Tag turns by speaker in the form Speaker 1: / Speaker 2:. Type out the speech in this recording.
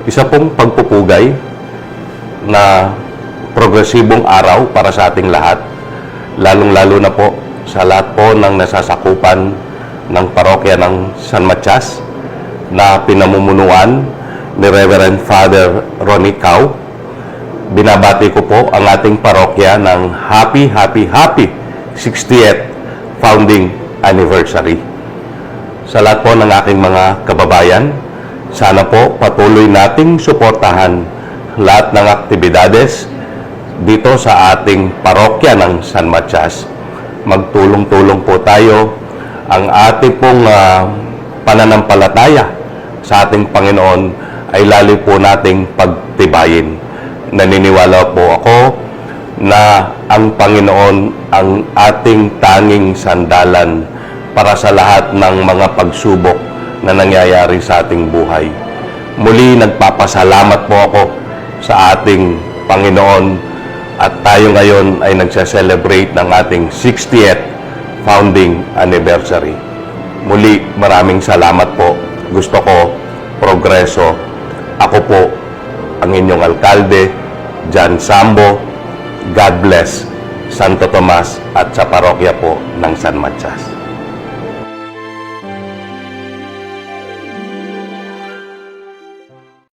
Speaker 1: Isa pong pagpupugay na progresibong araw para sa ating lahat, lalong-lalo na po sa lahat po ng nasasakupan ng parokya ng San Matias na pinamumunuan ni Reverend Father Ronnie Cao. Binabati ko po ang ating parokya ng happy 60th founding anniversary. Sa lahat po ng aking mga kababayan, sana po patuloy nating suportahan lahat ng aktibidades dito sa ating parokya ng San Matias. Magtulong-tulong po tayo. Ang ating pong pananampalataya sa ating Panginoon ay lalo po nating pagtibayin. Naniniwala po ako na ang Panginoon ang ating tanging sandalan para sa lahat ng mga pagsubok na nangyayari sa ating buhay. Muli, nagpapasalamat po ako sa ating Panginoon at tayo ngayon ay nagse-celebrate ng ating 60th founding anniversary. Muli, maraming salamat po. Gusto ko progreso. Ako po ang inyong alkalde, John Sambo. God bless Santo Tomas at sa parokya po ng San Matias.